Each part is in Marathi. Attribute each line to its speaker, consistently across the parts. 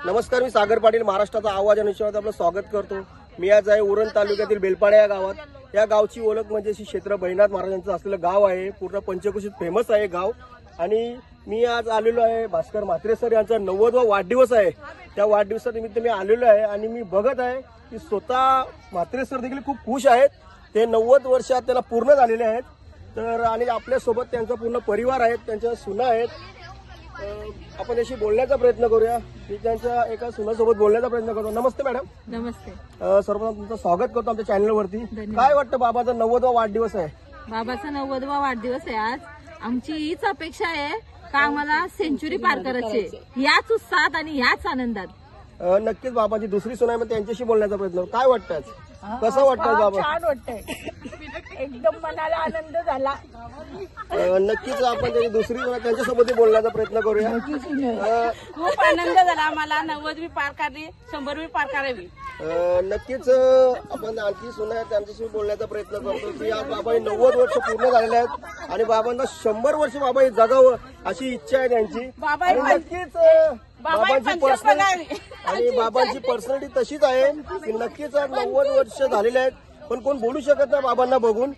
Speaker 1: नमस्कार, मी सागर पाटील, महाराष्ट्राचा आवाज या निश्चित आपलं स्वागत करतो। मी आज आहे उरण तालुक्यातील बेलपाडा या गावात। या गावची ओळख म्हणजे श्री क्षेत्र भैरवनाथ महाराजांचं असलेलं गाव आहे। पूर्ण पंचक्रोशीत फेमस आहे गाव। आणि मी आज आलेलो आहे, भास्कर म्हात्रे सर यांचा 90वा वाढदिवस आहे। त्या वाढदिवसानिमित्त मी आलेलो आहे आणि मी बघत आहे की स्वतः म्हात्रे सर देखील खूप खुश आहेत। ते 90 वर्षात त्याला पूर्ण झालेले आहेत। तर आणि आपल्यासोबत त्यांचा पूर्ण परिवार आहे, त्यांच्या सुना आहेत। आपण याशी बोलण्याचा प्रयत्न करूया। मी त्यांच्या एका सुनासोबत बोलण्याचा प्रयत्न करतो। नमस्ते मॅडम।
Speaker 2: नमस्ते।
Speaker 1: सर्वप्रथम तुमचं स्वागत करतो आमच्या चॅनलवरती। काय वाटतं, बाबाचा 90वा वाढदिवस आहे?
Speaker 2: बाबाचा 90वा वाढदिवस आहे आज। आमची हीच अपेक्षा आहे का आम्हाला सेंचुरी पार करायची, याच उत्साहात आणि याच आनंदात।
Speaker 1: नक्कीच बाबाची दुसरी सुना आहे, मग त्यांच्याशी बोलण्याचा प्रयत्न। काय वाटतं, कसं वाटतं बाबा?
Speaker 3: छान वाटतंय, एकदम मनाला आनंद झाला।
Speaker 1: नक्कीच आपण त्याची दुसरी त्यांच्यासोबत बोलण्याचा प्रयत्न करूया।
Speaker 2: खूप आनंद झाला आम्हाला। 90वी पार काढली, 100वी पार काढावी।
Speaker 1: नक्कीच आपण आणखी सुना आहे त्यांच्याशी बोलण्याचा प्रयत्न करतो की आज बाबा 90 वर्ष पूर्ण झालेले आहेत आणि बाबांना 100 वर्ष बाबा हे जगावं अशी इच्छा आहे त्यांची। आणि नक्कीच बाबांची पर्सनॅलिटी तशीच आहे की नक्कीच आज 90 वर्ष झालेले आहेत, पण कोण बोलू शकत नाही बाबांना बघून।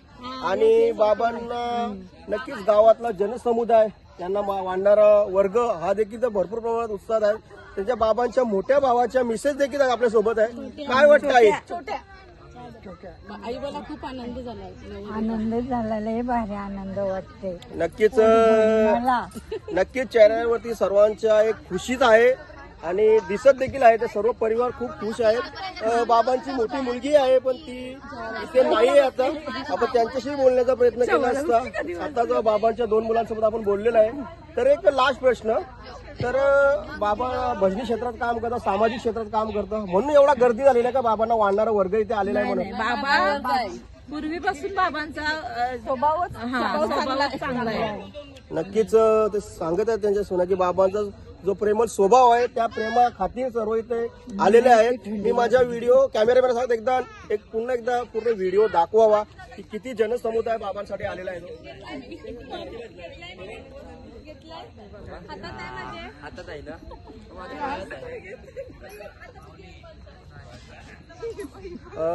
Speaker 1: आणि बाबांना नक्कीच गावातला जनसमुदाय, त्यांना वाढणारा वर्ग हा देखील भरपूर प्रमाणात उत्साह आहे। त्यांच्या बाबांच्या मोठ्या भावाच्या मिसेस देखील आपल्या सोबत आहे। काय वाटतं आई?
Speaker 2: आई मला खूप आनंद झाला।
Speaker 3: आनंद झाला, लय भारी आनंद वाटते।
Speaker 1: नक्कीच चेहऱ्यावरती सर्वांच्या एक खुशीच आहे आणि दिसत देखील आहे। ते सर्व परिवार खूप खुश आहेत। बाबांची मोठी मुलगी आहे, पण ती इथे नाही आता। आपण त्यांच्याशी बोलण्याचा प्रयत्न केला असता। आता जो बाबांच्या 2 मुलांसोबत आपण बोललेलो आहे। तर एक लास्ट प्रश्न, तर बाबा भजनी क्षेत्रात काम करतात, सामाजिक क्षेत्रात काम करतात, म्हणून एवढा गर्दी झालेला का बाबांना वाढणारा वर्ग इथे आलेला आहे म्हणून?
Speaker 2: बाबा पूर्वीपासून बाबांचा स्वभाव चांगला आहे।
Speaker 1: नक्कीच ते सांगत आहेत त्यांच्या सुना की बाबांचा जो प्रेमळ स्वभाव आहे त्या प्रेमा खातीर सर्व इथे आलेले आहेत। मी माझ्या व्हिडिओ कॅमेरामॅन सांगत पुन्हा एकदा पूर्ण व्हिडिओ दाखवावा की किती जनसमुदाय बाबांसाठी आलेला आहे।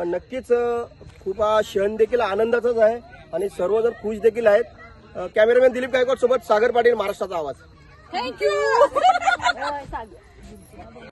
Speaker 1: नक्कीच खूप हा क्षण देखील आनंदाचाच आहे आणि सर्वजण खुश देखील आहेत। कॅमेरामॅन दिलीप गायकवाड सोबत सागर पाटील, महाराष्ट्राचा आवाज।
Speaker 2: थँक्यू।